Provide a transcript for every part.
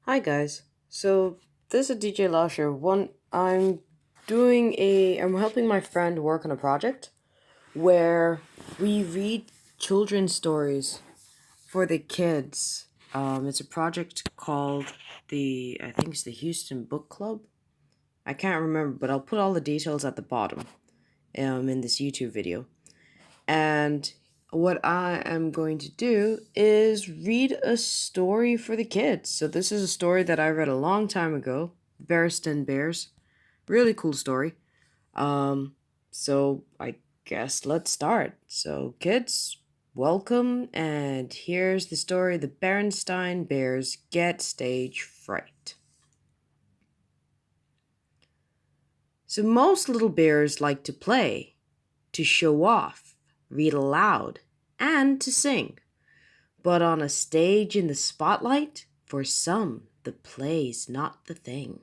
Hi guys. So this is DJ-Laoshi. I'm helping my friend work on a project where we read children's stories for the kids. It's a project called I think it's the Houston Book Club. I can't remember, but I'll put all the details at the bottom in this YouTube video. And what I am going to do is read a story for the kids. So this is a story that I read a long time ago, Berenstain Bears. Really cool story. So I guess let's start. So kids, welcome, and here's the story: The Berenstain Bears Get Stage Fright. So most little bears like to play, to show off, read aloud, and to sing. But on a stage in the spotlight, for some, the play's not the thing.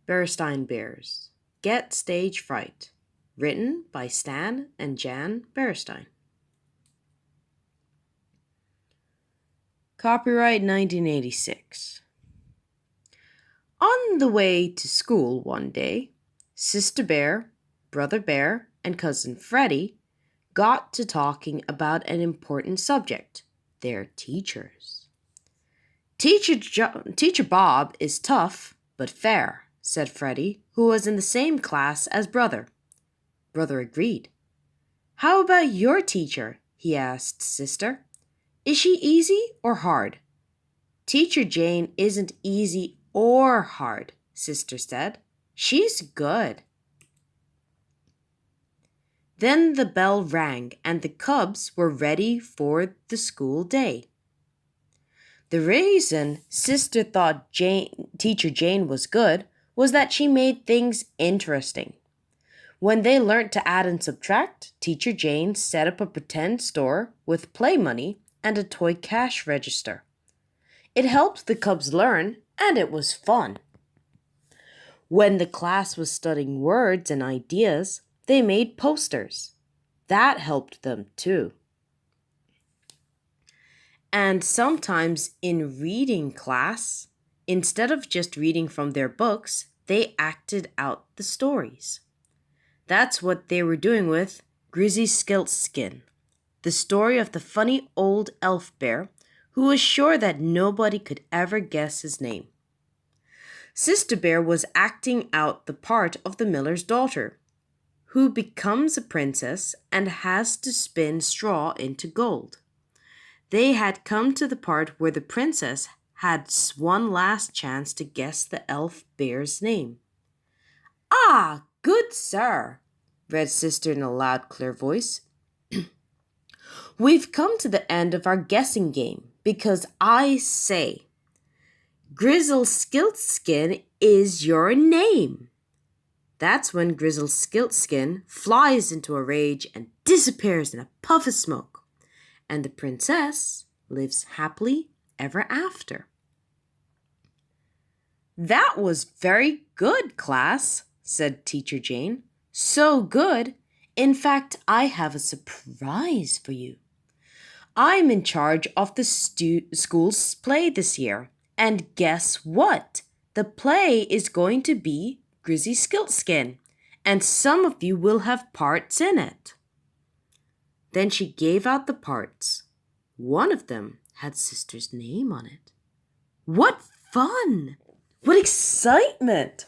Berenstain Bears Get Stage Fright. Written by Stan and Jan Berenstain. Copyright 1986. On the way to school one day, Sister Bear, Brother Bear, and Cousin Freddie got to talking about an important subject: their teachers. Teacher Bob is tough but fair, said Freddie, who was in the same class as Brother. Brother agreed. How about your teacher? He asked Sister. Is she easy or hard? Teacher Jane isn't easy or hard, Sister said. She's good. Then the bell rang and the cubs were ready for the school day. The reason Sister thought Teacher Jane was good was that she made things interesting. When they learned to add and subtract, Teacher Jane set up a pretend store with play money and a toy cash register. It helped the cubs learn, and it was fun. When the class was studying words and ideas, they made posters. That helped them too. And sometimes in reading class, instead of just reading from their books, they acted out the stories. That's what they were doing with Grizzy Skiltskin, the story of the funny old elf bear who was sure that nobody could ever guess his name. Sister Bear was acting out the part of the miller's daughter, who becomes a princess and has to spin straw into gold. They had come to the part where the princess had one last chance to guess the elf bear's name. Ah, good sir, read Sister in a loud, clear voice. We've come to the end of our guessing game because I say, Grizzle Skiltskin is your name. That's when Grizzle Skiltskin flies into a rage and disappears in a puff of smoke, and the princess lives happily ever after. That was very good, class, said Teacher Jane. So good. In fact, I have a surprise for you. I'm in charge of the school's play this year. And guess what? The play is going to be Grizzy Skiltskin, and some of you will have parts in it. Then she gave out the parts. One of them had Sister's name on it. What fun! What excitement!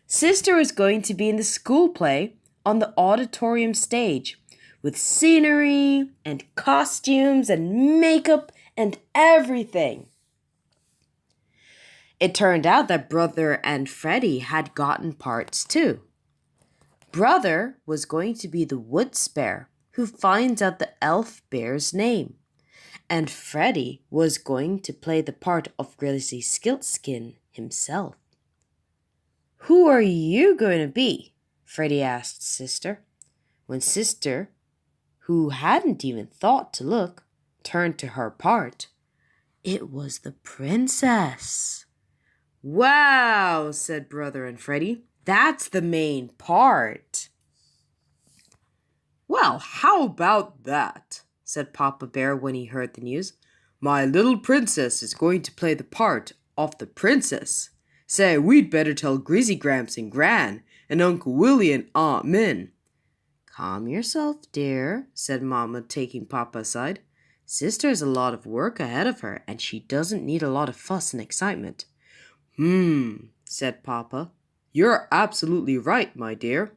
Sister is going to be in the school play on the auditorium stage with scenery and costumes and makeup and everything. It turned out that Brother and Freddie had gotten parts too. Brother was going to be the wood bear who finds out the elf bear's name, and Freddie was going to play the part of Grizzy Skiltskin himself. Who are you going to be? Freddie asked Sister, when Sister, who hadn't even thought to look, turned to her part. It was the princess. Wow, said Brother and Freddie. That's the main part. Well, how about that? Said Papa Bear when he heard the news. My little princess is going to play the part of the princess. Say, we'd better tell Grizzy Gramps and Gran and Uncle Willie and Aunt Min." "Calm yourself, dear," said Mama, taking Papa aside. "Sister has a lot of work ahead of her, and she doesn't need a lot of fuss and excitement." Said Papa. "You're absolutely right, my dear."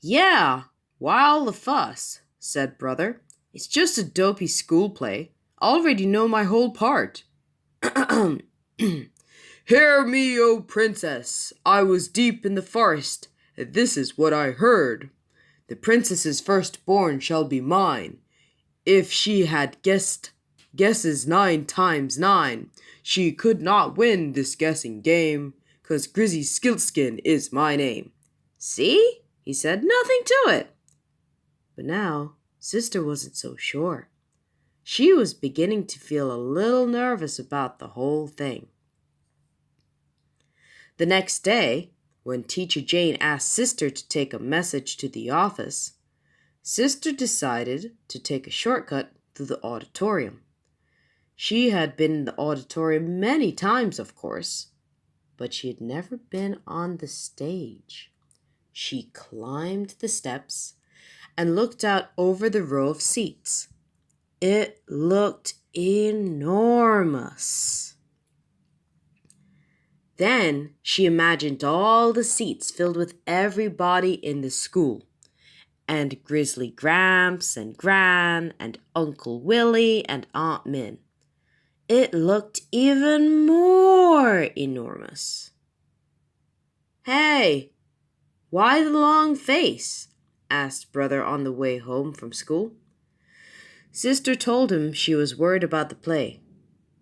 "Yeah, why all the fuss?" said Brother. "It's just a dopey school play. I already know my whole part." "Hear me, O princess! I was deep in the forest, and this is what I heard. The princess's firstborn shall be mine. If she had guesses 9 times 9, she could not win this guessing game, 'cause Grizzy Skiltskin is my name." "See?" he said. "Nothing to it." But now, Sister wasn't so sure. She was beginning to feel a little nervous about the whole thing. The next day, when Teacher Jane asked Sister to take a message to the office, Sister decided to take a shortcut through the auditorium. She had been in the auditorium many times, of course, but she had never been on the stage. She climbed the steps and looked out over the row of seats. It looked enormous. Then she imagined all the seats filled with everybody in the school, and Grizzly Gramps and Gran and Uncle Willie and Aunt Min. It looked even more enormous. "Hey, why the long face?" asked Brother on the way home from school. Sister told him she was worried about the play.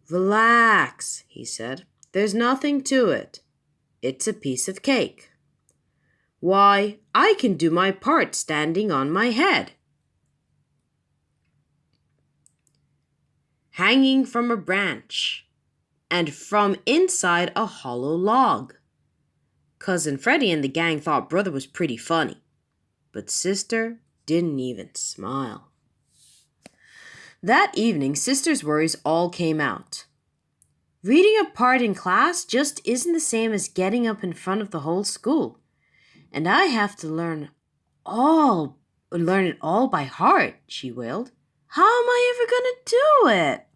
"Relax," he said. "There's nothing to it. It's a piece of cake. Why, I can do my part standing on my head, hanging from a branch, and from inside a hollow log." Cousin Freddie and the gang thought Brother was pretty funny, but Sister didn't even smile. That evening, Sister's worries all came out. Reading a part in class just isn't the same as getting up in front of the whole school. And I have to learn it all by heart, she wailed. "How am I ever going to do it?"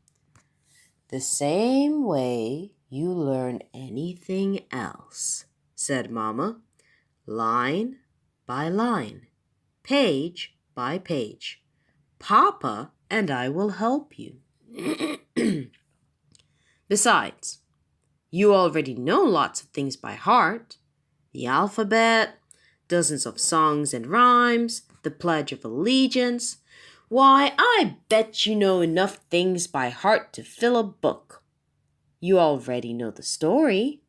"The same way you learn anything else," said Mama. "Line by line, page by page. Papa and I will help you." "Besides, you already know lots of things by heart. The alphabet, dozens of songs and rhymes, the Pledge of Allegiance. Why, I bet you know enough things by heart to fill a book. You already know the story.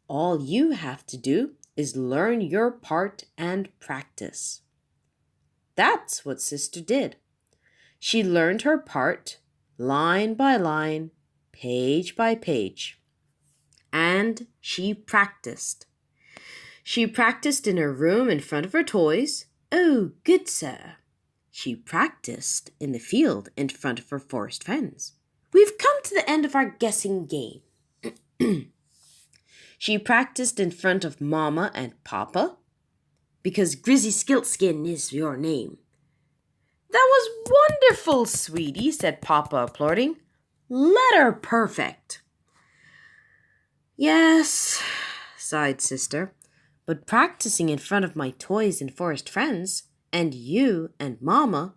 All you have to do is learn your part and practice." That's what Sister did. She learned her part, line by line, page by page. And she practiced. She practiced in her room in front of her toys. Oh, good sir. She practiced in the field in front of her forest friends. We've come to the end of our guessing game. She practiced in front of Mama and Papa, because Grizzy Skiltskin is your name. That was wonderful, sweetie, said Papa, applauding. Letter perfect. Yes, sighed Sister, but practicing in front of my toys and forest friends, and you and Mama,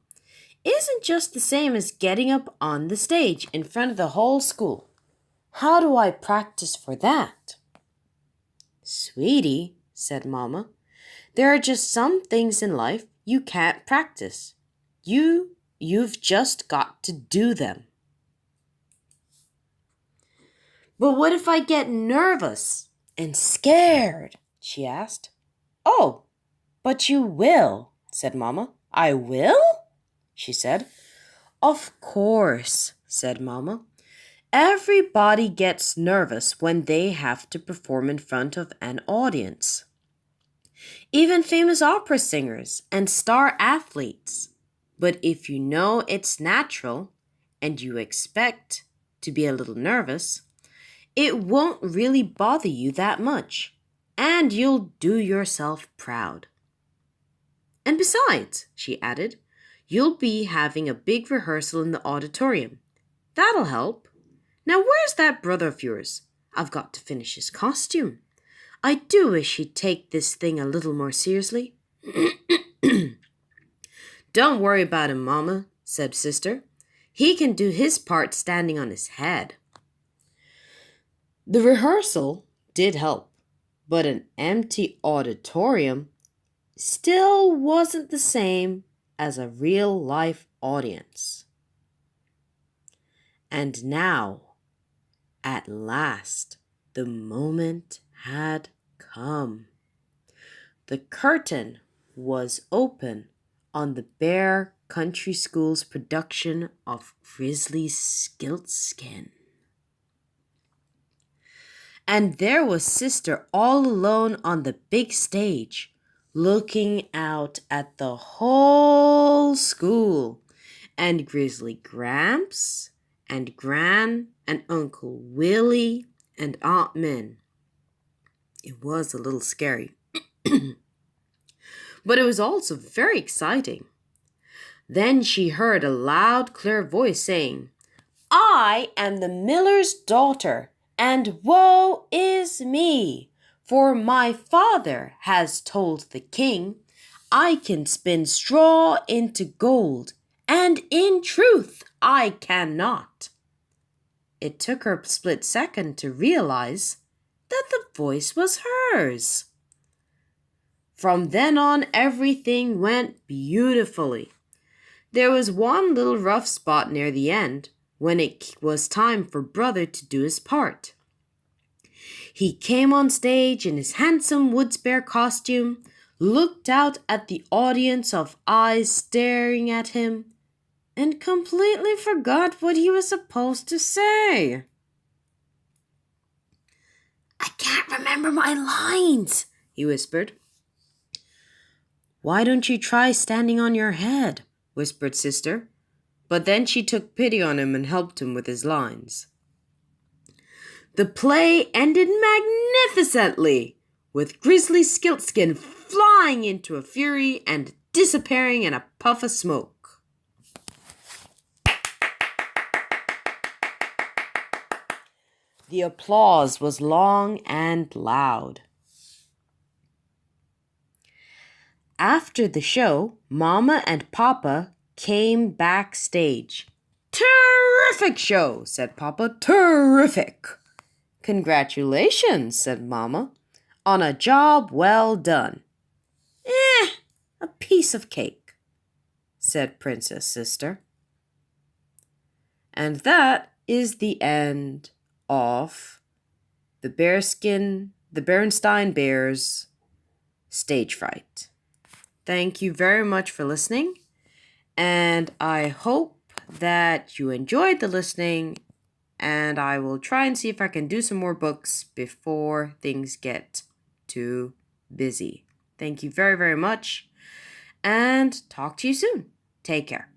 isn't just the same as getting up on the stage in front of the whole school. How do I practice for that? Sweetie, said Mama, there are just some things in life you can't practice. You've just got to do them. But what if I get nervous and scared? She asked. Oh, but you will, said Mama. I will? She said. Of course, said Mama. Everybody gets nervous when they have to perform in front of an audience. Even famous opera singers and star athletes. But if you know it's natural and you expect to be a little nervous, It won't really bother you that much, and you'll do yourself proud. And besides, she added, you'll be having a big rehearsal in the auditorium. That'll help. Now, where's that brother of yours? I've got to finish his costume. I do wish he'd take this thing a little more seriously. Don't worry about him, Mama, said Sister. He can do his part standing on his head. The rehearsal did help, but an empty auditorium still wasn't the same as a real-life audience. And now, at last, the moment had come. The curtain was open on the Bear Country School's production of Grizzly Skiltskin. And there was Sister all alone on the big stage, looking out at the whole school, and Grizzly Gramps, and Gran, and Uncle Willie, and Aunt Min. It was a little scary, but it was also very exciting. Then she heard a loud, clear voice saying, I am the miller's daughter, and woe is me, for my father has told the king I can spin straw into gold, and in truth I cannot. It took her a split second to realize that the voice was hers. From then on, everything went beautifully. There was one little rough spot near the end when it was time for Brother to do his part. He came on stage in his handsome woods bear costume, looked out at the audience of eyes staring at him, and completely forgot what he was supposed to say. I can't remember my lines, he whispered. Why don't you try standing on your head, whispered Sister. But then she took pity on him and helped him with his lines. The play ended magnificently, with Grizzly Skiltskin flying into a fury and disappearing in a puff of smoke. The applause was long and loud. After the show, Mama and Papa came backstage. Terrific show, said Papa. Terrific. Congratulations, said Mama, on a job well done. A piece of cake, said Princess Sister. And that is the end of the Berenstain Bears Stage Fright. Thank you very much for listening, and I hope that you enjoyed the listening, and I will try and see if I can do some more books before things get too busy. Thank you very, very much, and talk to you soon. Take care.